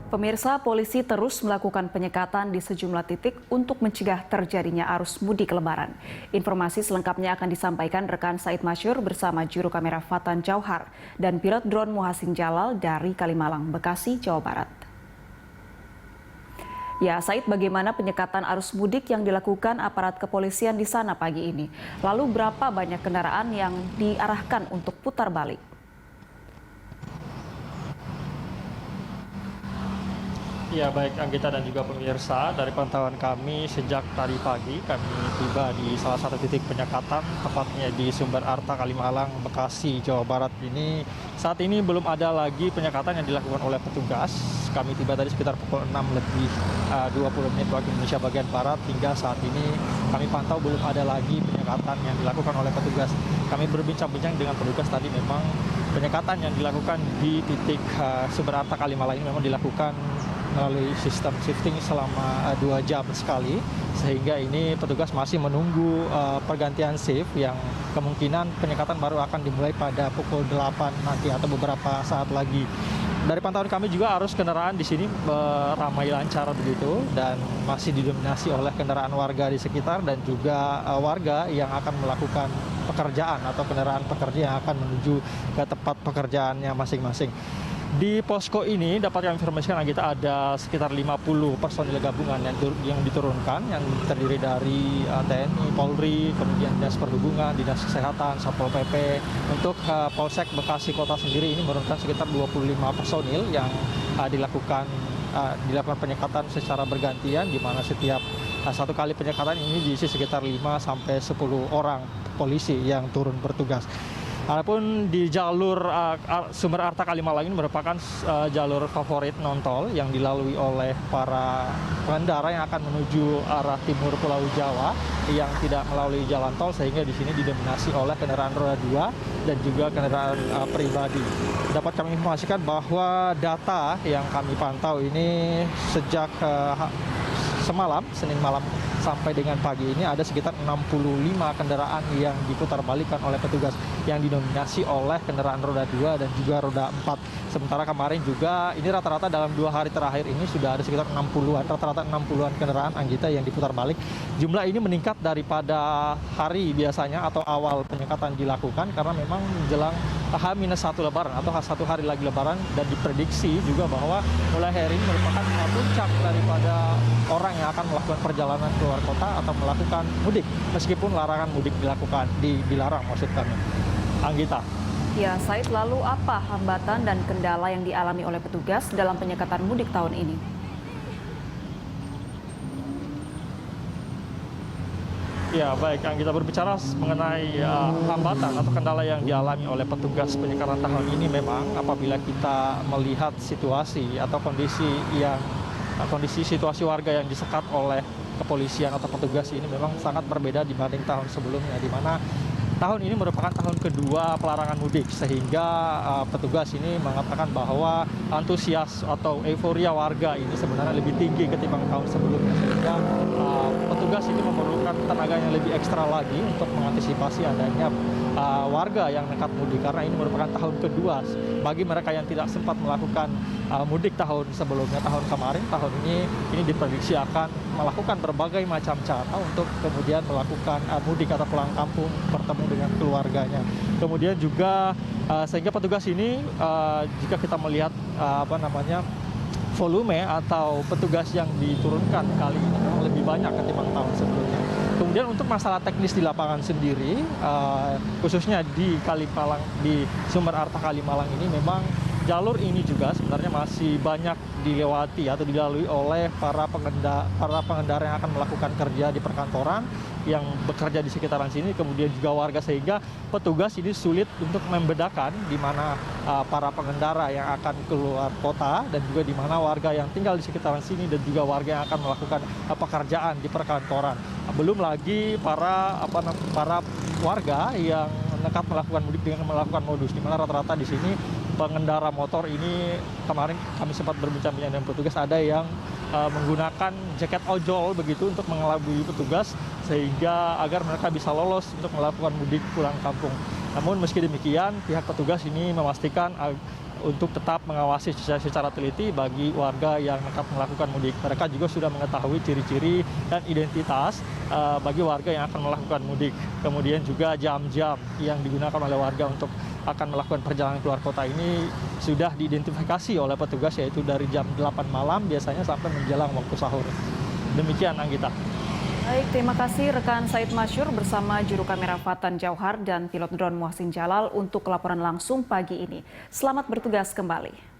Pemirsa, polisi terus melakukan penyekatan di sejumlah titik untuk mencegah terjadinya arus mudik Lebaran. Informasi selengkapnya akan disampaikan rekan Said Masyur bersama juru kamera Fatan Jauhar dan pilot drone Muhasin Jalal dari Kalimalang, Bekasi, Jawa Barat. Ya, Said, bagaimana penyekatan arus mudik yang dilakukan aparat kepolisian di sana pagi ini? Lalu berapa banyak kendaraan yang diarahkan untuk putar balik? Ya, baik Anggita dan juga pemirsa, dari pantauan kami sejak tadi pagi kami tiba di salah satu titik penyekatan, tepatnya di Sumber Arta, Kalimalang, Bekasi, Jawa Barat ini. Saat ini belum ada lagi penyekatan yang dilakukan oleh petugas. Kami tiba tadi sekitar pukul 6 lebih 20 menit waktu Indonesia bagian Barat. Hingga saat ini kami pantau belum ada lagi penyekatan yang dilakukan oleh petugas. Kami berbincang-bincang dengan petugas tadi, memang penyekatan yang dilakukan di titik Sumber Arta, Kalimalang ini memang dilakukan melalui sistem shifting selama 2 jam sekali, sehingga ini petugas masih menunggu pergantian shift yang kemungkinan penyekatan baru akan dimulai pada pukul 8 nanti atau beberapa saat lagi. Dari pantauan kami juga arus kendaraan di sini ramai lancar begitu, dan masih didominasi oleh kendaraan warga di sekitar dan juga warga yang akan melakukan pekerjaan atau kendaraan pekerja yang akan menuju ke tempat pekerjaannya masing-masing. Di posko ini dapat kami informasikan, Anggita, ada sekitar 50 personil gabungan yang diturunkan, yang terdiri dari TNI, Polri, kemudian Dinas Perhubungan, Dinas Kesehatan, Satpol PP. Untuk Polsek Bekasi Kota sendiri ini menurunkan sekitar 25 personil yang dilakukan penyekatan secara bergantian, di mana setiap satu kali penyekatan ini diisi sekitar 5-10 orang polisi yang turun bertugas. Adapun di jalur Sumber Arta Kalimalang ini merupakan jalur favorit non-tol yang dilalui oleh para pengendara yang akan menuju arah timur Pulau Jawa yang tidak melalui jalan tol, sehingga di sini didominasi oleh kendaraan roda 2 dan juga kendaraan pribadi. Dapat kami informasikan bahwa data yang kami pantau ini sejak semalam, Senin malam sampai dengan pagi ini ada sekitar 65 kendaraan yang diputar balikan oleh petugas, yang didominasi oleh kendaraan roda 2 dan juga roda 4. Sementara kemarin juga ini rata-rata dalam 2 hari terakhir ini sudah ada sekitar 60-an, rata-rata 60-an kendaraan, Anggita, yang diputar balik. Jumlah ini meningkat daripada hari biasanya atau awal penyekatan dilakukan, karena memang menjelang H-1 Lebaran atau H1 hari lagi Lebaran, dan diprediksi juga bahwa mulai hari ini merupakan puncak daripada orang yang akan melakukan perjalanan keluar kota atau melakukan mudik, meskipun larangan mudik dilarang maksud kami. Anggita. Ya, Said, lalu apa hambatan dan kendala yang dialami oleh petugas dalam penyekatan mudik tahun ini? Ya, baik, Anggita, berbicara mengenai hambatan atau kendala yang dialami oleh petugas penyekatan tahun ini, memang apabila kita melihat situasi atau kondisi situasi warga yang disekat oleh kepolisian atau petugas ini memang sangat berbeda dibanding tahun sebelumnya, di mana tahun ini merupakan tahun kedua pelarangan mudik, sehingga petugas ini mengatakan bahwa antusias atau euforia warga ini sebenarnya lebih tinggi ketimbang tahun sebelumnya, sehingga petugas ini memerlukan tenaga yang lebih ekstra lagi untuk mengantisipasi adanya warga yang nekat mudik, karena ini merupakan tahun kedua bagi mereka yang tidak sempat melakukan mudik tahun sebelumnya, tahun kemarin. Tahun ini diprediksi akan melakukan berbagai macam cara untuk kemudian melakukan mudik atau pulang kampung, bertemu dengan keluarganya. Kemudian juga sehingga petugas ini jika kita melihat volume atau petugas yang diturunkan kali ini memang lebih banyak ketimbang tahun sebelumnya. Kemudian untuk masalah teknis di lapangan sendiri, khususnya di Kalimalang, di Sumber Arta Kalimalang ini, memang jalur ini juga sebenarnya masih banyak dilewati atau dilalui oleh para pengendara yang akan melakukan kerja di perkantoran, yang bekerja di sekitaran sini, kemudian juga warga, sehingga petugas ini sulit untuk membedakan di mana para pengendara yang akan keluar kota dan juga di mana warga yang tinggal di sekitaran sini dan juga warga yang akan melakukan pekerjaan di perkantoran. Belum lagi para warga yang nekat melakukan mudik dengan melakukan modus, di mana rata-rata di sini pengendara motor ini, kemarin kami sempat berbincang-bincang dengan petugas, ada yang menggunakan jaket ojol begitu untuk mengelabui petugas, sehingga agar mereka bisa lolos untuk melakukan mudik pulang kampung. Namun meski demikian, pihak petugas ini memastikan untuk tetap mengawasi secara teliti bagi warga yang akan melakukan mudik. Mereka juga sudah mengetahui ciri-ciri dan identitas bagi warga yang akan melakukan mudik. Kemudian juga jam-jam yang digunakan oleh warga untuk akan melakukan perjalanan keluar kota ini sudah diidentifikasi oleh petugas, yaitu dari jam 8 malam biasanya sampai menjelang waktu sahur. Demikian, Anggita. Baik, terima kasih rekan Said Masyur bersama juru kamera Fatan Jauhar dan pilot drone Muhsin Jalal untuk laporan langsung pagi ini. Selamat bertugas kembali.